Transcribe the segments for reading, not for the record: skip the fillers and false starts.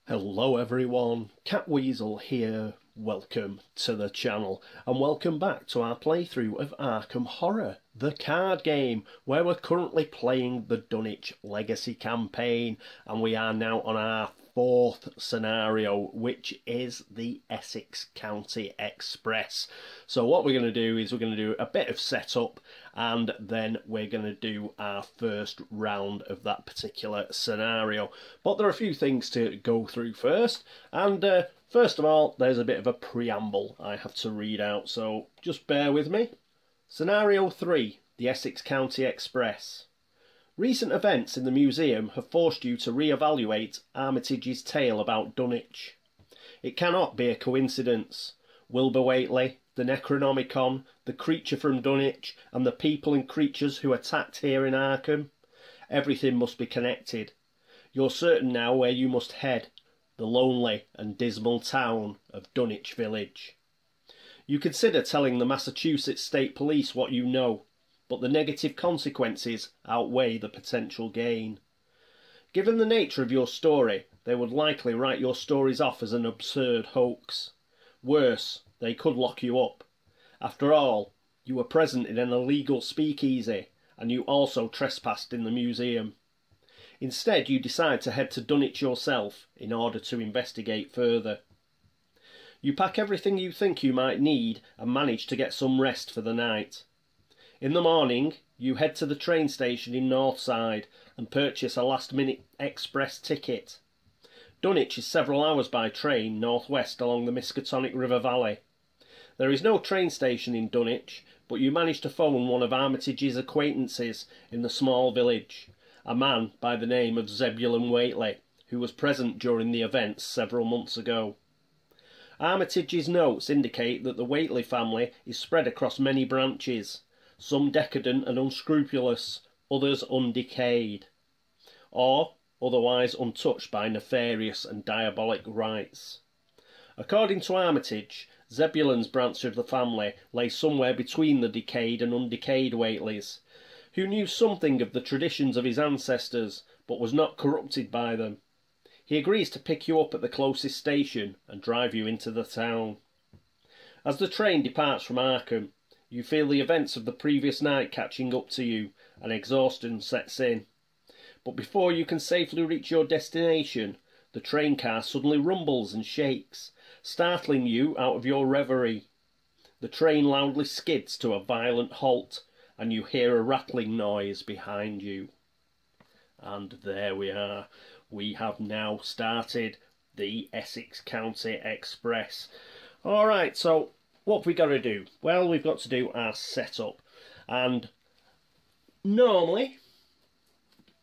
Hello everyone, Catweazle here. Welcome to the channel and welcome back to our playthrough of Arkham Horror, the card game, where we're currently playing the Dunwich Legacy campaign, and we are now on our fourth scenario, which is the Essex County Express. So what we're going to do is we're going to do a bit of setup and then we're going to do our first round of that particular scenario. But there are a few things to go through first, and first of all, there's a bit of a preamble I have to read out, so just bear with me. Scenario 3, the Essex County Express. Recent events in the museum have forced you to re-evaluate Armitage's tale about Dunwich. It cannot be a coincidence. Wilbur Whately, the Necronomicon, the creature from Dunwich, and the people and creatures who attacked here in Arkham. Everything must be connected. You're certain now where you must head, the lonely and dismal town of Dunwich Village. You consider telling the Massachusetts State Police what you know, but the negative consequences outweigh the potential gain. Given the nature of your story, they would likely write your stories off as an absurd hoax. Worse, they could lock you up. After all, you were present in an illegal speakeasy, and you also trespassed in the museum. Instead, you decide to head to Dunwich yourself in order to investigate further. You pack everything you think you might need and manage to get some rest for the night. In the morning, you head to the train station in Northside and purchase a last-minute express ticket. Dunwich is several hours by train northwest along the Miskatonic River Valley. There is no train station in Dunwich, but you manage to phone one of Armitage's acquaintances in the small village, a man by the name of Zebulon Whately, who was present during the events several months ago. Armitage's notes indicate that the Whately family is spread across many branches, some decadent and unscrupulous, others undecayed, or otherwise untouched by nefarious and diabolic rites. According to Armitage, Zebulon's branch of the family lay somewhere between the decayed and undecayed Whateleys, who knew something of the traditions of his ancestors, but was not corrupted by them. He agrees to pick you up at the closest station and drive you into the town. As the train departs from Arkham, you feel the events of the previous night catching up to you, and exhaustion sets in. But before you can safely reach your destination, the train car suddenly rumbles and shakes, startling you out of your reverie. The train loudly skids to a violent halt, and you hear a rattling noise behind you. And there we are. We have now started the Essex County Express. Alright, so what have we got to do? Well, we've got to do our setup. And normally,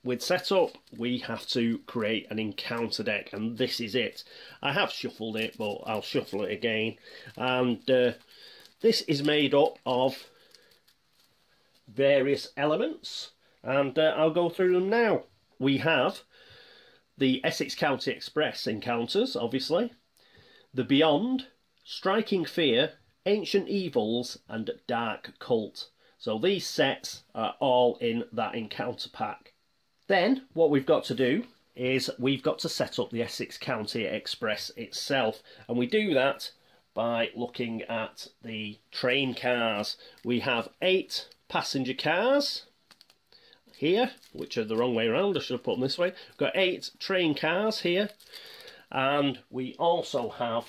with setup, we have to create an encounter deck, and this is it. I have shuffled it, but I'll shuffle it again. And this is made up of various elements, and I'll go through them now. We have the Essex County Express encounters, obviously, the Beyond, Striking Fear, Ancient Evils, and Dark Cult. So these sets are all in that encounter pack. Then what we've got to do is we've got to set up the Essex County Express itself, and we do that by looking at the train cars. We have 8 passenger cars here, which are the wrong way around. I should have put them this way. We've got 8 train cars here, and we also have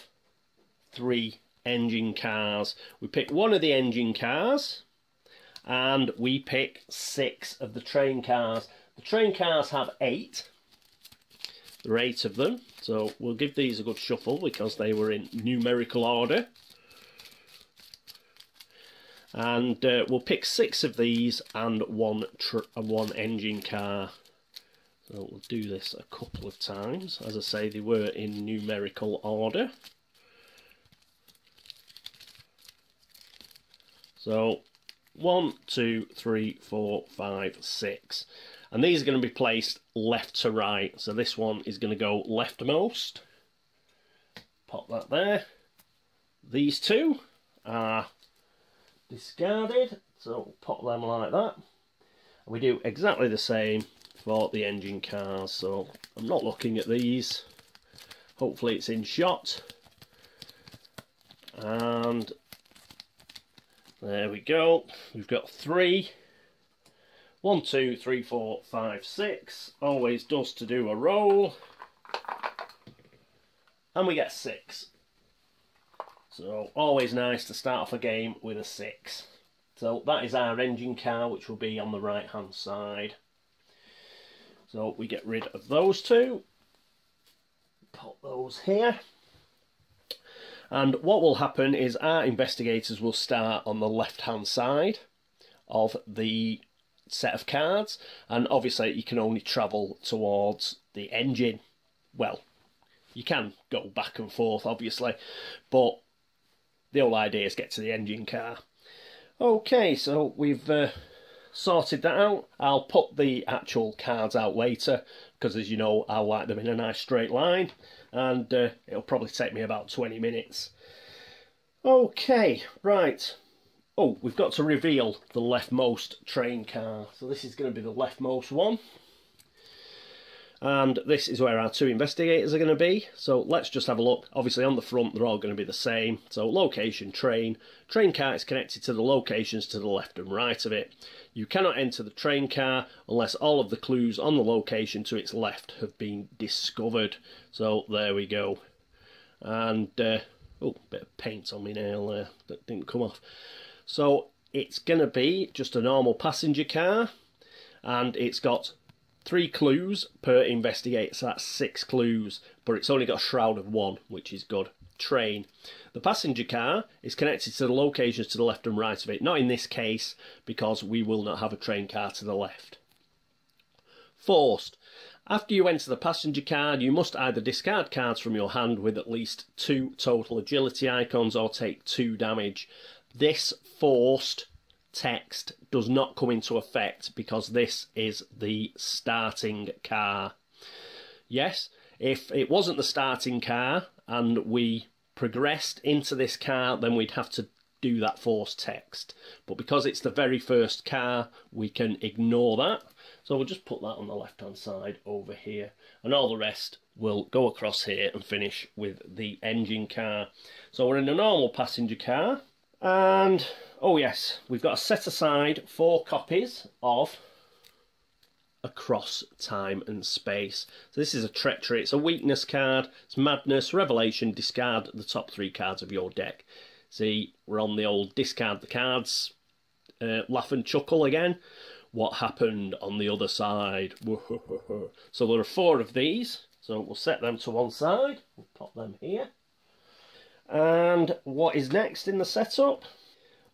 3 engine cars. We pick one of the engine cars, and we pick 6 of the train cars. The train cars have 8. There are 8 of them, so we'll give these a good shuffle because they were in numerical order. And we'll pick 6 of these and one engine car. So we'll do this a couple of times. As I say, they were in numerical order. So 1, 2, 3, 4, 5, 6. And these are going to be placed left to right. So this one is going to go leftmost. Pop that there. These 2 are discarded, so we'll pop them like that. And we do exactly the same for the engine cars, so I'm not looking at these. hopefully it's in shot. And there we go. We've got 3. 1, 2, 3, 4, 5, 6. Always does to do a roll. And we get 6. So always nice to start off a game with a 6. So that is our engine car, which will be on the right hand side. So we get rid of those 2. Put those here. And what will happen is our investigators will start on the left hand side of the set of cards, and obviously you can only travel towards the engine. Well, you can go back and forth obviously, but the whole idea is get to the engine car. Okay, so we've sorted that out. I'll put the actual cards out later, because as you know, I like them in a nice straight line, and it'll probably take me about 20 minutes. Okay, right. Oh, we've got to reveal the leftmost train car. So this is going to be the leftmost one. And this is where our 2 investigators are going to be. So let's just have a look. Obviously on the front they're all going to be the same. So location, train. Train car is connected to the locations to the left and right of it. You cannot enter the train car unless all of the clues on the location to its left have been discovered. So there we go. And, oh, bit of paint on my nail there that didn't come off. So it's going to be just a normal passenger car, and it's got 3 clues per investigator, so that's 6 clues, but it's only got a shroud of 1, which is good. Train. The passenger car is connected to the locations to the left and right of it, not in this case, because we will not have a train car to the left. Forced. After you enter the passenger card, you must either discard cards from your hand with at least 2 total agility icons or take 2 damage. This forced text does not come into effect because this is the starting car. Yes, if it wasn't the starting car and we progressed into this car, then we'd have to do that forced text. But because it's the very first car, we can ignore that. So we'll just put that on the left-hand side over here. And all the rest will go across here and finish with the engine car. So we're in a normal passenger car. And, oh yes, we've got to set aside 4 copies of Across Time and Space. So this is a treachery. It's a weakness card. It's madness, revelation, discard the top 3 cards of your deck. See, we're on the old discard the cards, laugh and chuckle again. What happened on the other side? So there are 4 of these. So we'll set them to one side. We'll pop them here. And what is next in the setup?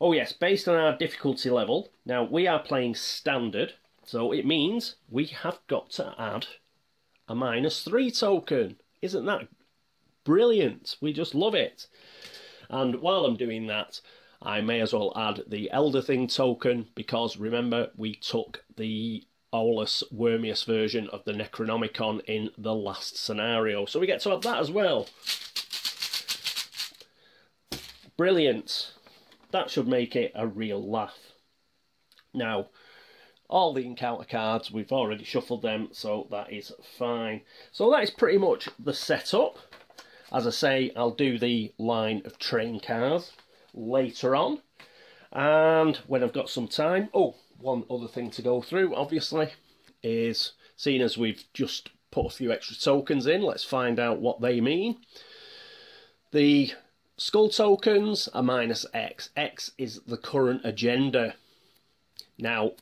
Oh yes, based on our difficulty level. Now we are playing standard, so it means we have got to add a -3 token. Isn't that brilliant? We just love it. And while I'm doing that, I may as well add the Elder Thing token, because remember we took the Aulus Wormius version of the Necronomicon in the last scenario. So we get to have that as well. Brilliant. That should make it a real laugh. Now, all the encounter cards, we've already shuffled them, so that is fine. So that is pretty much the setup. As I say, I'll do the line of train cars later on. And when I've got some time... Oh, one other thing to go through, obviously, is, seeing as we've just put a few extra tokens in, let's find out what they mean. The skull tokens are -X. X is the current agenda. Now,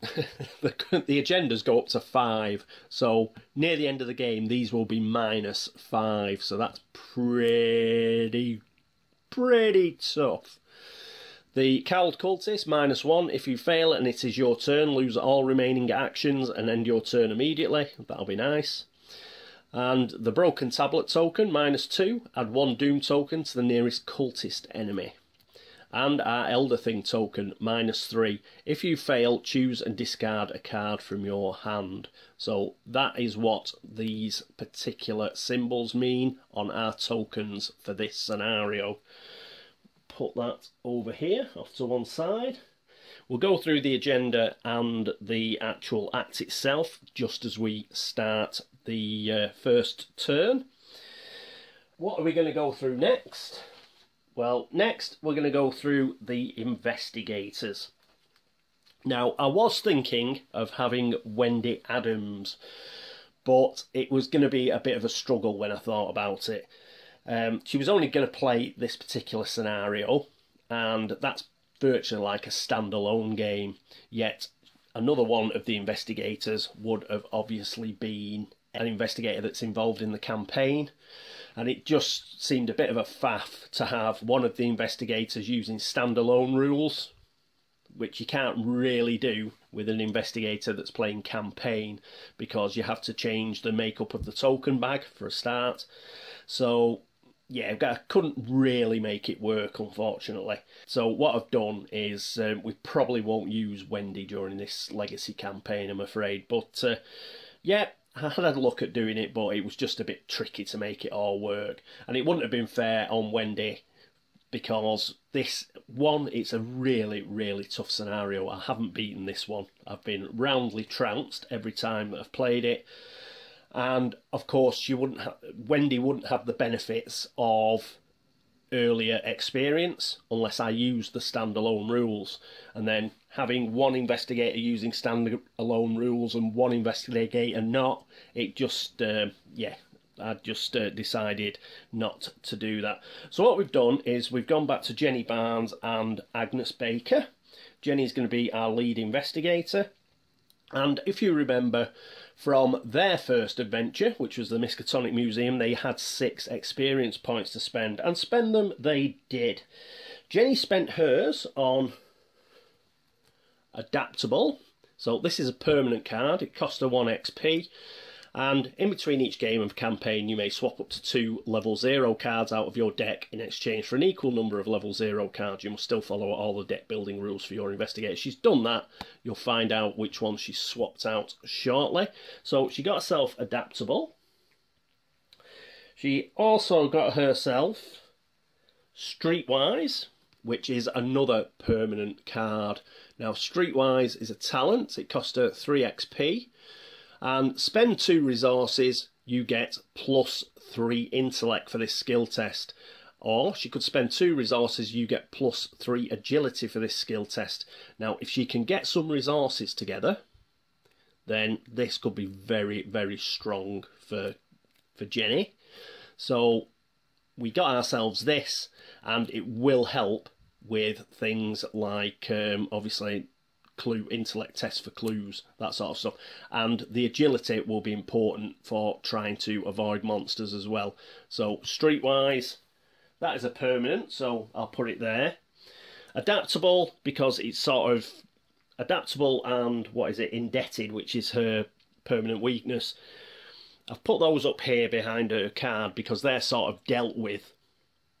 the agendas go up to 5, so near the end of the game these will be -5, so that's pretty tough. The Cowled Cultist, -1. If you fail and it is your turn, lose all remaining actions and end your turn immediately. That'll be nice. And the Broken Tablet token, -2. Add 1 Doom token to the nearest cultist enemy. And our Elder Thing token, -3. If you fail, choose and discard a card from your hand. So that is what these particular symbols mean on our tokens for this scenario. Put that over here, off to one side. We'll go through the agenda and the actual act itself just as we start the first turn. what are we going to go through next? Well, next we're going to go through the investigators. Now, I was thinking of having Wendy Adams, but it was going to be a bit of a struggle when I thought about it. She was only going to play this particular scenario, and that's virtually like a standalone game, yet another one of the investigators would have obviously been an investigator that's involved in the campaign, and it just seemed a bit of a faff to have one of the investigators using standalone rules, which you can't really do with an investigator that's playing campaign, because you have to change the makeup of the token bag for a start. So yeah, I couldn't really make it work, unfortunately. So what I've done is we probably won't use Wendy during this legacy campaign, I'm afraid. But yeah, I had a look at doing it, but it was just a bit tricky to make it all work. And it wouldn't have been fair on Wendy, because this one, it's a really, really tough scenario. I haven't beaten this one. I've been roundly trounced every time that I've played it. And of course, Wendy wouldn't have the benefits of earlier experience unless I used the standalone rules. And then having one investigator using standalone rules and one investigator not, it just, yeah, I just decided not to do that. So what we've done is we've gone back to Jenny Barnes and Agnes Baker. Jenny's going to be our lead investigator. And if you remember from their first adventure, which was the Miskatonic Museum, they had 6 experience points to spend, and spend them they did. Jenny spent hers on Adaptable. So this is a permanent card. It cost her 1 XP. And in between each game of campaign, you may swap up to 2 level 0 cards out of your deck in exchange for an equal number of level 0 cards. You must still follow all the deck building rules for your investigator. She's done that. You'll find out which one she's swapped out shortly. So she got herself Adaptable. She also got herself Streetwise, which is another permanent card. Now, Streetwise is a talent. It cost her 3 XP. And spend 2 resources, you get +3 intellect for this skill test. Or she could spend 2 resources, you get +3 agility for this skill test. Now, if she can get some resources together, then this could be very, very strong for Jenny. So we got ourselves this, and it will help with things like, obviously, intellect tests for clues, that sort of stuff. And the agility will be important for trying to avoid monsters as well. So Streetwise, that is a permanent, so I'll put it there. Adaptable, because it's sort of adaptable, and what is it, indebted, which is her permanent weakness. I've put those up here behind her card because they're sort of dealt with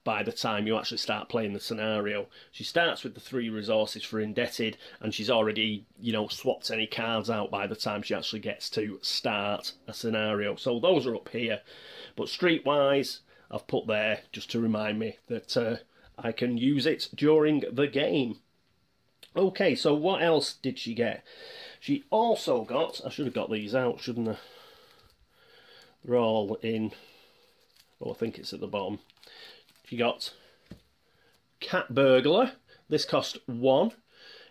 by the time you actually start playing the scenario. She starts with the 3 resources for indebted, and she's already, you know, swapped any cards out by the time she actually gets to start a scenario. So those are up here. But Streetwise, I've put there just to remind me that I can use it during the game. Okay, so what else did she get? She also got, I should have got these out, shouldn't I? They're all in, oh, I think it's at the bottom. She got Cat Burglar. This cost 1.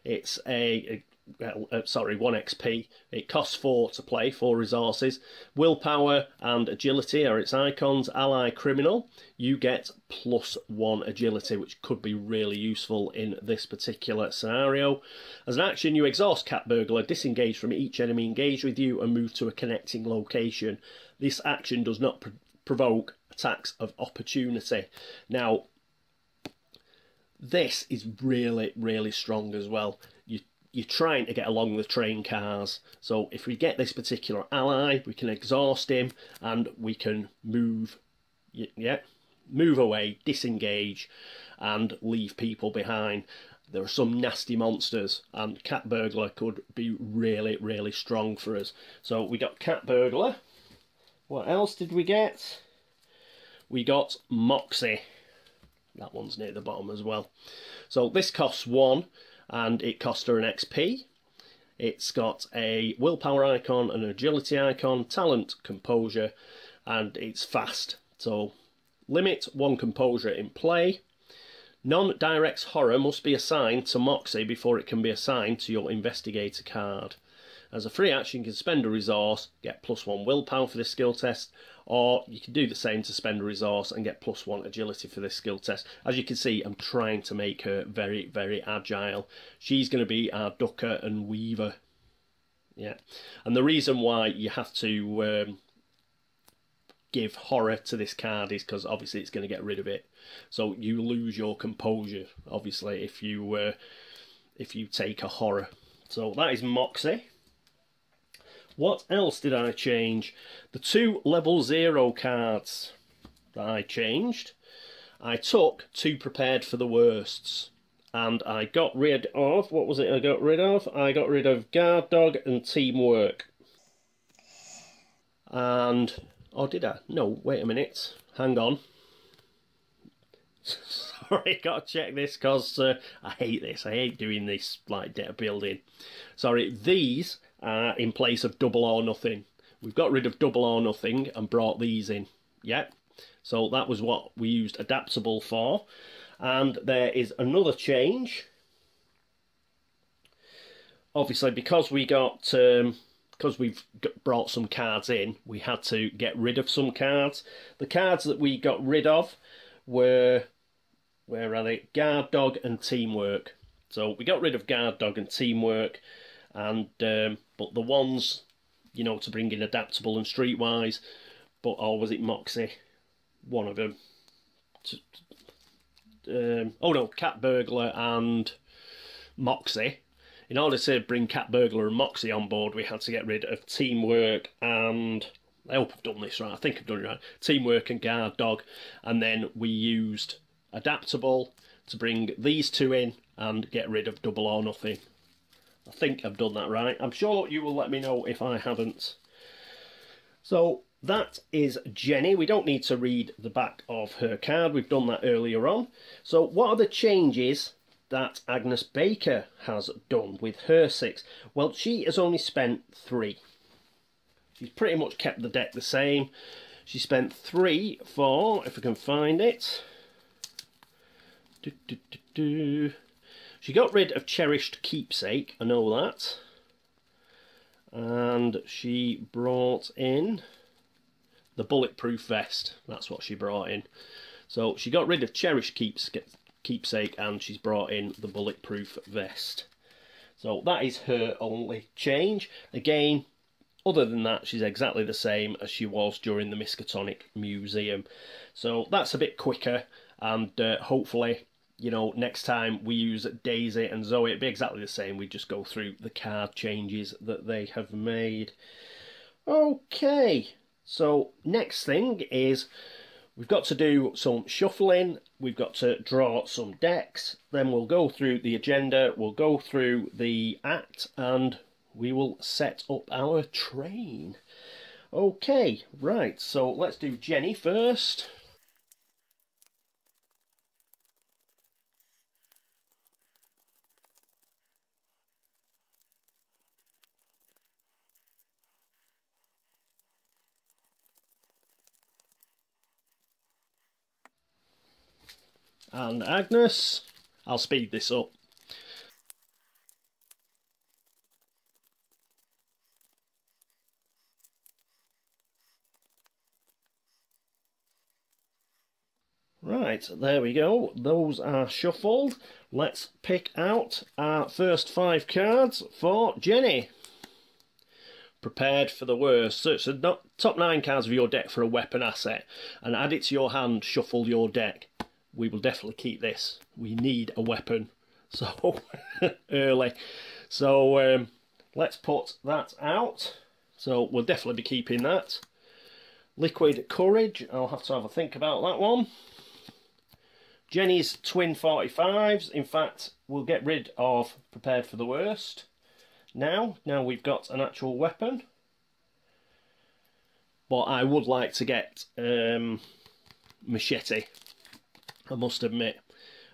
It's sorry, 1 XP. It costs 4 to play, 4 resources. Willpower and agility are its icons. Ally Criminal, you get +1 agility, which could be really useful in this particular scenario. As an action, you exhaust Cat Burglar, disengage from each enemy engaged with you, and move to a connecting location. This action does not provoke attacks of opportunity. Now, this is really, really strong as well. You're trying to get along the train cars. So if we get this particular ally, we can exhaust him, and we can move, move away, disengage, and leave people behind. There are some nasty monsters, and Cat Burglar could be really, really strong for us. So we got Cat Burglar. What else did we get? We got Moxie. That one's near the bottom as well. So this costs 1, and it cost her an XP. It's got a willpower icon, an agility icon, talent, composure, and it's fast. So Limit 1 composure in play. Non-direct horror must be assigned to Moxie before it can be assigned to your investigator card. As a free action, you can spend a resource, get +1 willpower for this skill test, or you can do the same to spend a resource and get +1 agility for this skill test. As you can see, I'm trying to make her very, very agile. She's going to be our ducker and weaver. Yeah, and the reason why you have to give horror to this card is because obviously it's going to get rid of it. So you lose your composure, obviously, if you take a horror. So that is Moxie. What else did I change? The 2 level 0 cards that I changed. I took 2 prepared for the worsts. And I got rid of, what was it I got rid of? I got rid of guard dog and teamwork. And, oh did I? No, wait a minute. Hang on. Sorry, got to check this because I hate this. I hate doing this like deck building. Sorry, these are in place of double or nothing. We've got rid of double or nothing and brought these in. Yeah, so that was what we used adaptable for. And there is another change. Obviously, because we got because we've brought some cards in, we had to get rid of some cards. The cards that we got rid of were, where are they? Guard dog and teamwork. So we got rid of guard dog and teamwork, and but the ones, you know, to bring in adaptable and streetwise, but or was it Moxie? One of them. Oh no, Cat Burglar and Moxie. In order to bring Cat Burglar and Moxie on board, we had to get rid of teamwork and, I hope I've done this right, I think I've done it right, teamwork and guard dog, and then we used adaptable to bring these 2 in and get rid of double or nothing. I think I've done that right. I'm sure you will let me know if I haven't. So that is Jenny. We don't need to read the back of her card. We've done that earlier on. So what are the changes that Agnes Baker has done with her 6? Well, she has only spent 3. She's pretty much kept the deck the same. She spent 3 for, if I can find it. She got rid of Cherished Keepsake, I know that. And she brought in the Bulletproof Vest. That's what she brought in. So she got rid of Cherished Keepsake and she's brought in the Bulletproof Vest. So that is her only change. Again, other than that, she's exactly the same as she was during the Miskatonic Museum. So that's a bit quicker, and hopefully, you know, next time we use Daisy and Zoe, it'll be exactly the same. We just go through the card changes that they have made. Okay, so next thing is we've got to do some shuffling. We've got to draw some decks. Then we'll go through the agenda. We'll go through the act, and we will set up our train. Okay, right, so let's do Jenny first. And Agnes. I'll speed this up. Right, there we go. Those are shuffled. Let's pick out our first 5 cards for Jenny. Prepared for the worst. Search the top 9 cards of your deck for a weapon asset and add it to your hand. Shuffle your deck. We will definitely keep this. We need a weapon. So, early. So, let's put that out. So, we'll definitely be keeping that. Liquid Courage. I'll have to have a think about that one. Jenny's twin 45s. In fact, we'll get rid of Prepared for the Worst. Now we've got an actual weapon. But I would like to get Machete, I must admit.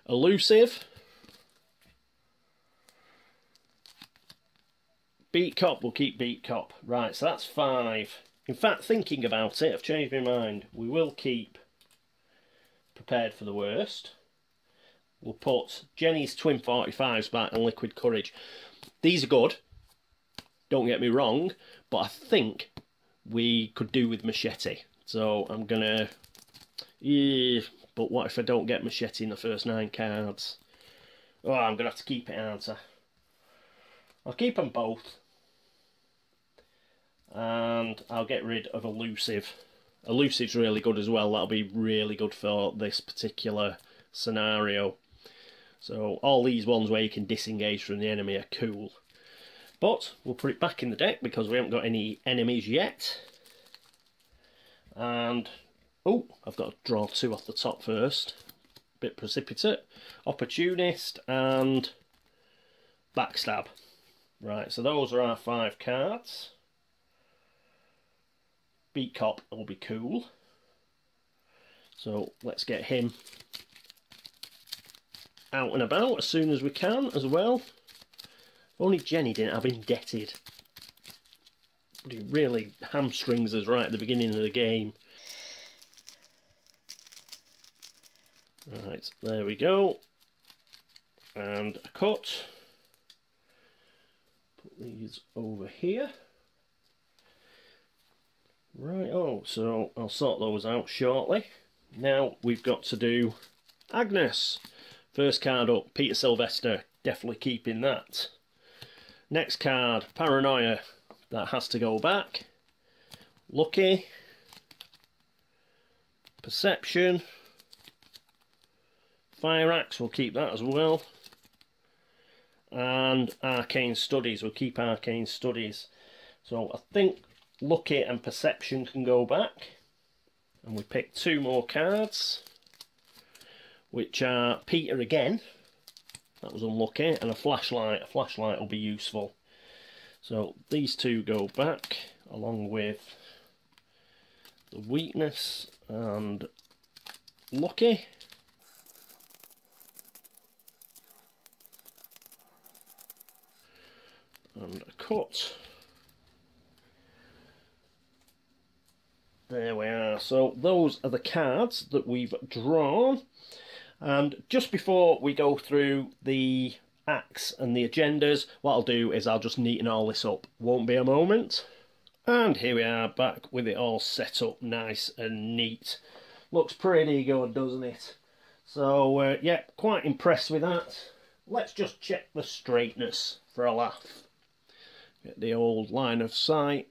Elusive. Beat Cop, we'll keep Beat Cop. Right, so that's 5. In fact, thinking about it, I've changed my mind. We will keep prepared for the worst. We'll put Jenny's twin 45s back and liquid courage. These are good, don't get me wrong, but I think we could do with machete. So I'm gonna... Yeah, but what if I don't get machete in the first 9 cards? Oh, I'm gonna have to keep it, aren't I? I'll keep them both. And I'll get rid of elusive. Elusive's really good as well. That'll be really good for this particular scenario. So all these ones where you can disengage from the enemy are cool. But we'll put it back in the deck because we haven't got any enemies yet. And, oh, I've got to draw 2 off the top first. Bit precipitate. Opportunist and backstab. Right, so those are our 5 cards. Beat Cop will be cool. So let's get him out and about as soon as we can as well. If only Jenny didn't have indebted. But he really hamstrings us right at the beginning of the game. Right, there we go. And a cut. Put these over here. Right, oh, so I'll sort those out shortly. Now we've got to do Agnes. First card up, Peter Sylvester, definitely keeping that. Next card, Paranoia, that has to go back. Lucky. Perception. Fire Axe, we'll keep that as well. And Arcane Studies, we'll keep Arcane Studies. So I think Lucky and Perception can go back. And we pick 2 more cards, which are Peter again. That was unlucky. And a flashlight. A flashlight will be useful. So these 2 go back, along with the weakness and Lucky. And a cut. There we are. So those are the cards that we've drawn. And just before we go through the acts and the agendas, what I'll do is I'll just neaten all this up. Won't be a moment. And here we are, back with it all set up nice and neat. Looks pretty good, doesn't it? So, yeah, quite impressed with that. Let's just check the straightness for a laugh. Get the old line of sight.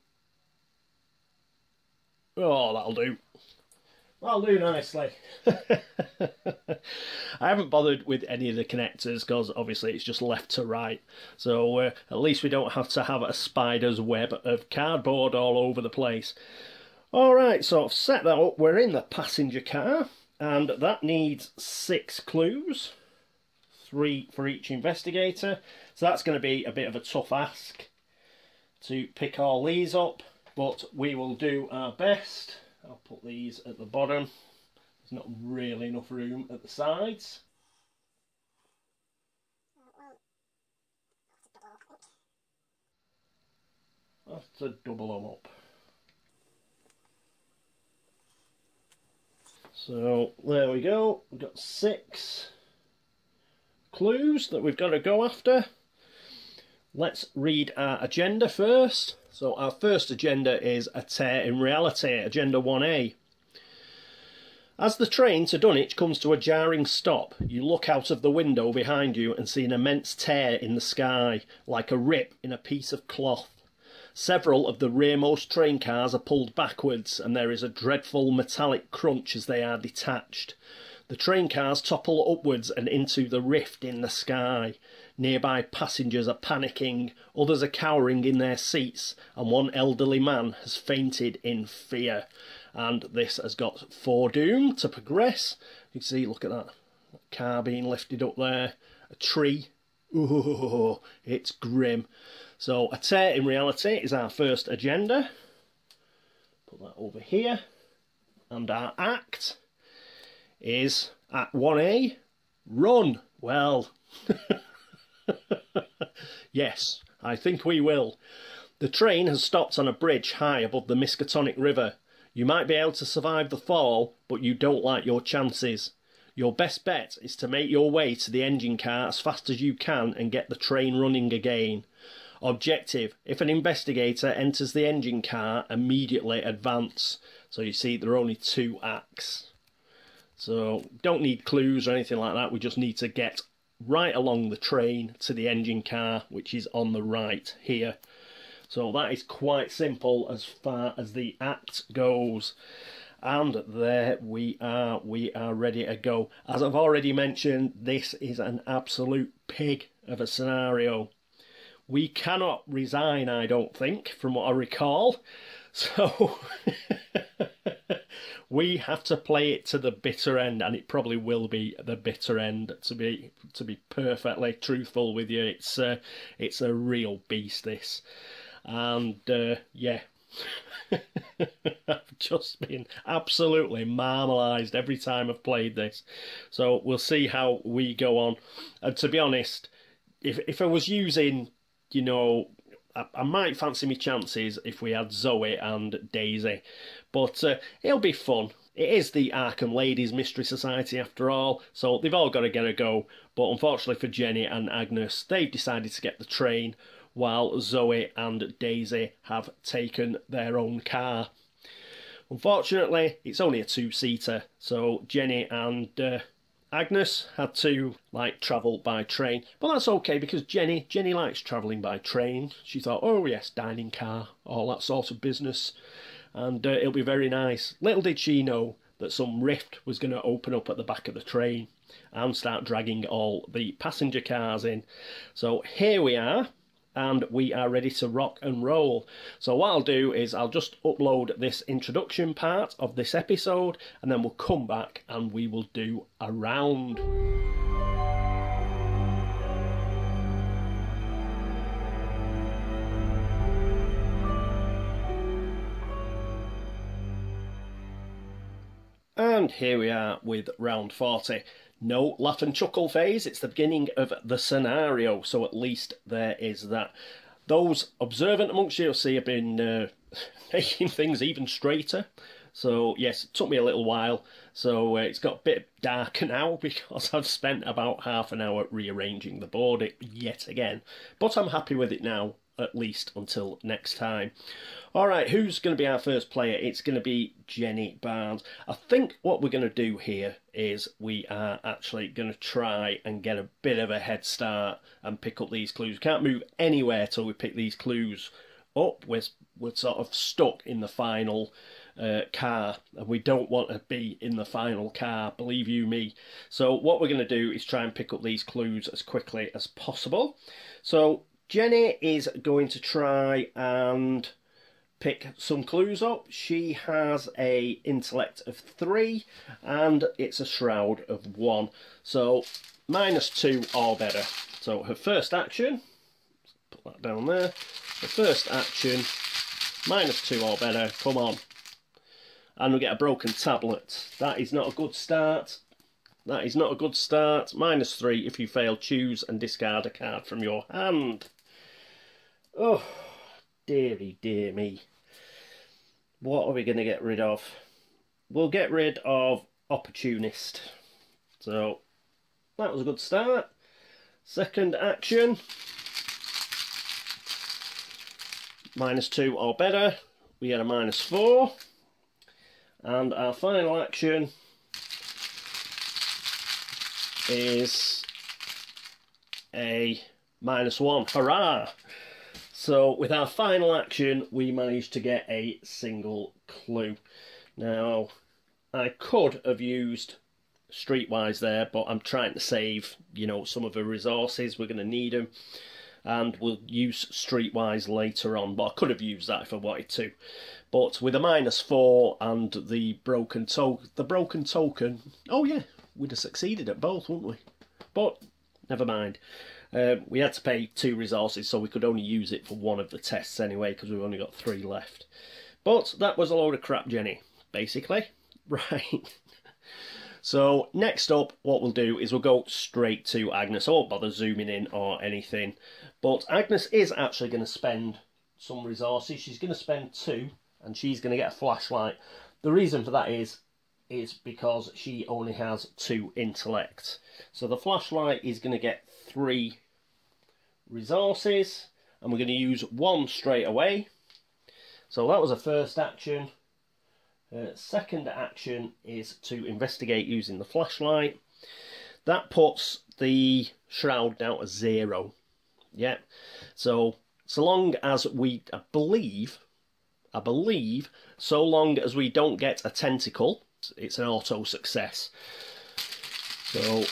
Oh, that'll do. That'll do nicely. I haven't bothered with any of the connectors because obviously it's just left to right. So at least we don't have to have a spider's web of cardboard all over the place. Alright, so I've set that up. We're in the passenger car and that needs 6 clues. 3 for each investigator. So that's going to be a bit of a tough ask to pick all these up. But we will do our best. I'll put these at the bottom. There's not really enough room at the sides. I'll have to double them up. So there we go. We've got 6 clues that we've got to go after. Let's read our agenda first. So our first agenda is a tear in reality, agenda 1A. As the train to Dunwich comes to a jarring stop, you look out of the window behind you and see an immense tear in the sky, like a rip in a piece of cloth. Several of the rearmost train cars are pulled backwards and there is a dreadful metallic crunch as they are detached. The train cars topple upwards and into the rift in the sky. Nearby passengers are panicking, others are cowering in their seats, and one elderly man has fainted in fear. And this has got foredoom to progress. You can see, look at that car being lifted up there. A tree. Ooh, it's grim. So, a tear in reality is our first agenda. Put that over here. And our act is at 1A, run. Well, yes, I think we will. The train has stopped on a bridge high above the Miskatonic River. You might be able to survive the fall, but you don't like your chances. Your best bet is to make your way to the engine car as fast as you can and get the train running again. Objective: if an investigator enters the engine car, immediately advance. So you see there are only 2 acts. So don't need clues or anything like that, we just need to get right along the train to the engine car, which is on the right here. So that is quite simple as far as the act goes. And there we are ready to go. As I've already mentioned, this is an absolute pig of a scenario. We cannot resign, I don't think, from what I recall. So we have to play it to the bitter end, and it probably will be the bitter end, to be perfectly truthful with you. It's a real beast, this. And yeah. I've just been absolutely marmalised every time I've played this. So we'll see how we go on. And to be honest, if I was using, you know, I might fancy my chances if we had Zoe and Daisy. But it'll be fun. It is the Arkham Ladies Mystery Society after all, so they've all got to get a go. But unfortunately for Jenny and Agnes, they've decided to get the train, while Zoe and Daisy have taken their own car. Unfortunately, it's only a 2-seater, so Jenny and Agnes had to travel by train. But that's okay, because Jenny likes travelling by train. She thought, oh yes, dining car, all that sort of business, and it'll be very nice. Little did she know that some rift was going to open up at the back of the train and start dragging all the passenger cars in. So here we are, and we are ready to rock and roll. So what I'll do is I'll just upload this introduction part of this episode, and then we'll come back and we will do a round. And here we are with round 40. No laugh and chuckle phase, it's the beginning of the scenario, so at least there is that. Those observant amongst you, you'll see, have been making things even straighter. So yes, it took me a little while, so it's got a bit darker now because I've spent about half an hour rearranging the board yet again. But I'm happy with it now, at least until next time. Alright, who's going to be our first player? It's going to be Jenny Barnes. I think what we're going to do here is we are actually going to try and get a bit of a head start and pick up these clues. We can't move anywhere till we pick these clues up. We're sort of stuck in the final car, and we don't want to be in the final car, believe you me. So what we're going to do is try and pick up these clues as quickly as possible. So Jenny is going to try and pick some clues up. She has a intellect of 3 and it's a shroud of 1. So -2 or better. So her first action, put that down there. Her first action, -2 or better, come on. And we get a broken tablet. That is not a good start. That is not a good start. -3 if you fail, choose and discard a card from your hand. Oh, dearie dear me. What are we going to get rid of? We'll get rid of Opportunist. So, that was a good start. Second action. -2 or better. We get a -4. And our final action is a -1. Hurrah! So with our final action, we managed to get a single clue. Now, I could have used Streetwise there, but I'm trying to save, you know, some of the resources. We're going to need them, and we'll use Streetwise later on. But I could have used that if I wanted to. But with a -4 and the broken token, oh yeah, we'd have succeeded at both, wouldn't we? But never mind. We had to pay 2 resources, so we could only use it for one of the tests anyway, because we've only got 3 left. But that was a load of crap, Jenny, basically. Right. So next up, what we'll do is we'll go straight to Agnes. I won't bother zooming in or anything. But Agnes is actually going to spend some resources. She's going to spend 2, and she's going to get a flashlight. The reason for that is because she only has 2 intellect. So the flashlight is going to get 3 resources, and we're going to use 1 straight away. So that was a first action. Second action is to investigate using the flashlight. That puts the shroud down to 0. Yeah. So long as we, I believe, so long as we don't get a tentacle, it's an auto success. So,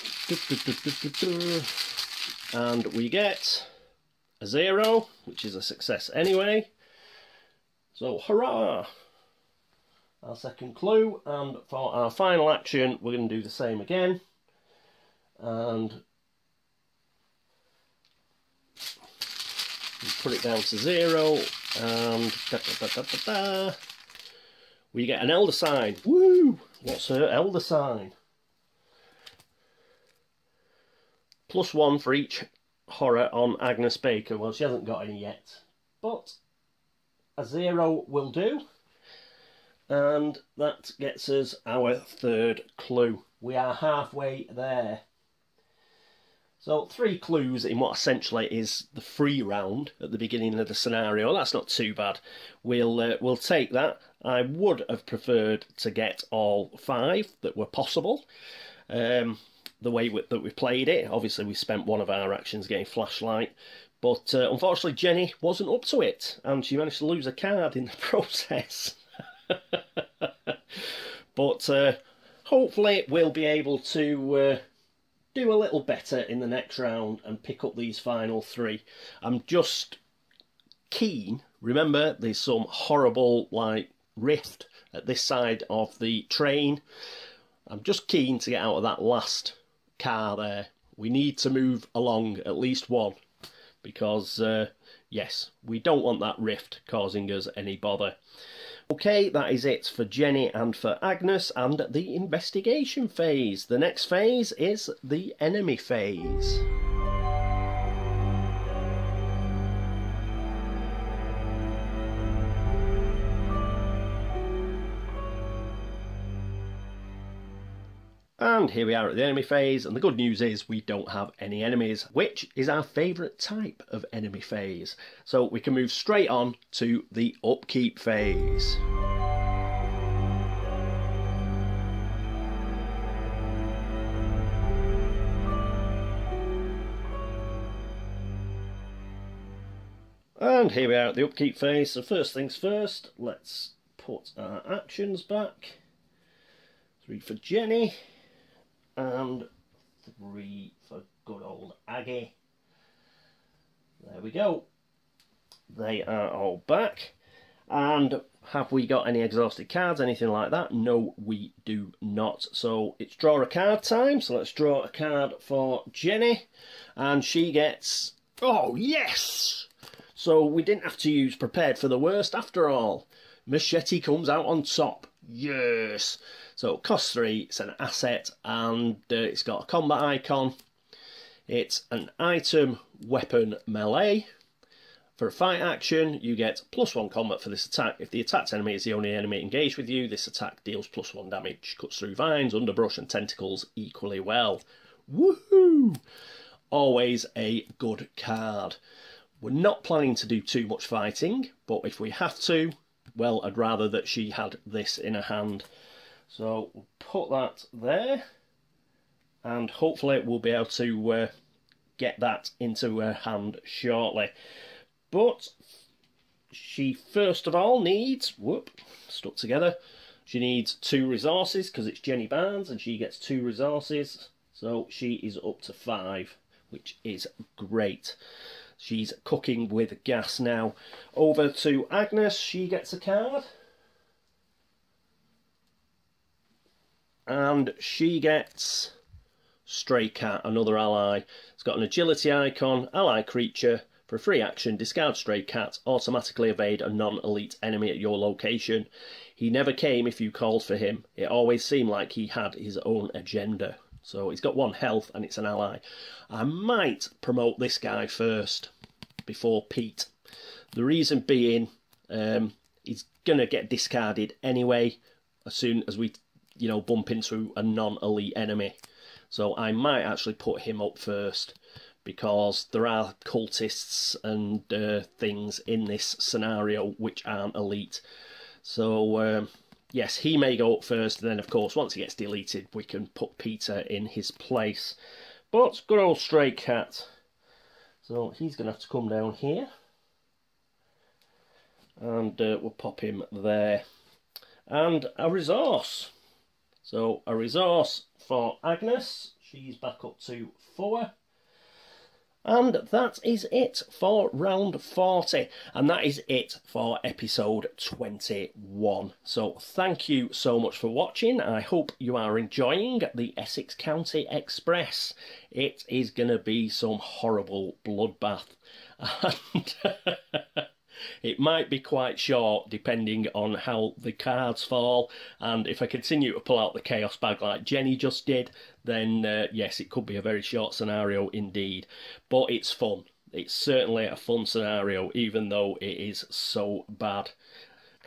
and we get a 0, which is a success anyway. So, hurrah! Our second clue, and for our final action, we're going to do the same again. And we put it down to 0, and we get an elder sign. Woo! What's her elder sign? +1 for each horror on Agnes Baker. Well, she hasn't got any yet, but a 0 will do. And that gets us our third clue. We are halfway there. So 3 clues in what essentially is the free round at the beginning of the scenario. That's not too bad. We'll take that. I would have preferred to get all 5 that were possible. The way that we played it, obviously we spent one of our actions getting flashlight, but unfortunately Jenny wasn't up to it, and she managed to lose a card in the process. But hopefully we'll be able to do a little better in the next round and pick up these final 3. I'm just keen. Remember, there's some horrible like rift at this side of the train. I'm just keen to get out of that last car there. We need to move along at least 1, because yes, we don't want that rift causing us any bother. Okay, that is it for Jenny and for Agnes and the investigation phase. The next phase is the enemy phase. And here we are at the enemy phase, and the good news is we don't have any enemies, which is our favourite type of enemy phase. So we can move straight on to the upkeep phase. And here we are at the upkeep phase. So first things first, let's put our actions back. 3 for Jenny. And 3 for good old Aggie. There we go. They are all back. And have we got any exhausted cards, anything like that? No, we do not. So it's draw a card time. So let's draw a card for Jenny. And she gets... oh, yes! So we didn't have to use prepared for the worst after all. Machete comes out on top. Yes! So it costs 3, it's an asset, and it's got a combat icon. It's an item, weapon, melee. For a fight action, you get +1 combat for this attack. If the attacked enemy is the only enemy engaged with you, this attack deals +1 damage. Cuts through vines, underbrush and tentacles equally well. Woohoo! Always a good card. We're not planning to do too much fighting, but if we have to, well, I'd rather that she had this in her hand. So we'll put that there, and hopefully we'll be able to get that into her hand shortly. But she first of all needs, stuck together, she needs 2 resources because it's Jenny Barnes and she gets 2 resources. So she is up to 5, which is great. She's cooking with gas now. Over to Agnes, she gets a card. And she gets Stray Cat, another ally. It's got an agility icon, ally creature. For a free action, discard Stray Cat, automatically evade a non-elite enemy at your location. He never came if you called for him. It always seemed like he had his own agenda. So he's got 1 health and it's an ally. I might promote this guy first before Pete. The reason being, he's going to get discarded anyway. as soon as we, you know, bump into a non-elite enemy. So I might actually put him up first, because there are cultists and things in this scenario which aren't elite. So yes, he may go up first, and then of course once he gets deleted we can put Peter in his place. But good old Stray Cat. So he's going to have to come down here. And we'll pop him there. And a resource. So a resource for Agnes. She's back up to 4. And that is it for round 40. And that is it for episode 21. So thank you so much for watching. I hope you are enjoying the Essex County Express. It is going to be some horrible bloodbath. And it might be quite short depending on how the cards fall, and if I continue to pull out the chaos bag like Jenny just did, then yes, it could be a very short scenario indeed. But it's fun. It's certainly a fun scenario, even though it is so bad.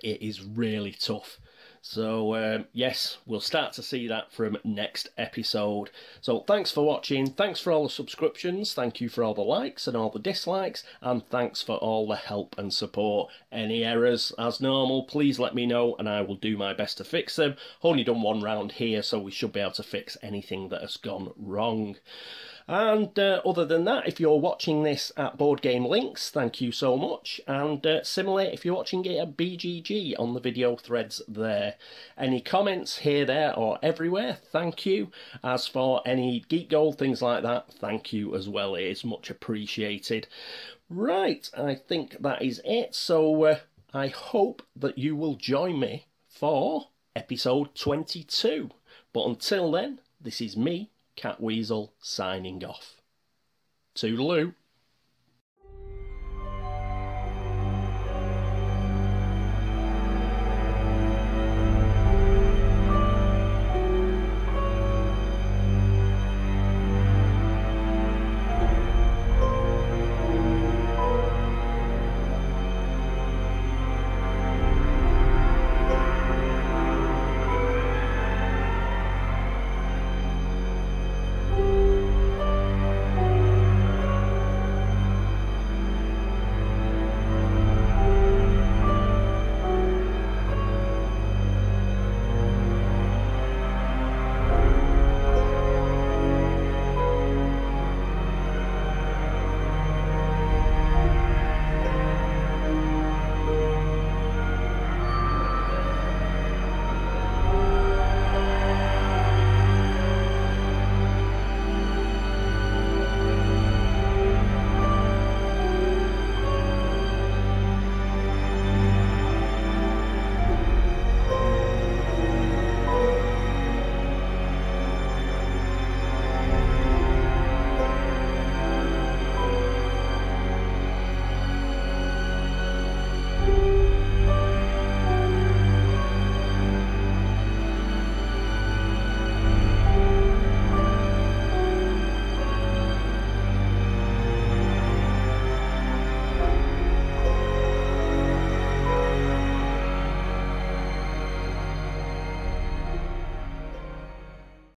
It is really tough. So yes, we'll start to see that from next episode. So thanks for watching, thanks for all the subscriptions, thank you for all the likes and all the dislikes, and thanks for all the help and support. Any errors, as normal, please let me know and I will do my best to fix them. Only done one round here, so we should be able to fix anything that has gone wrong. And other than that, if you're watching this at Board Game Links, thank you so much. And similarly, if you're watching it at BGG on the video threads there. Any comments here, there or everywhere, thank you. As for any Geek Gold, things like that, thank you as well. It is much appreciated. Right, I think that is it. So I hope that you will join me for episode 22. But until then, this is me, Catweazle, signing off. Toodaloo.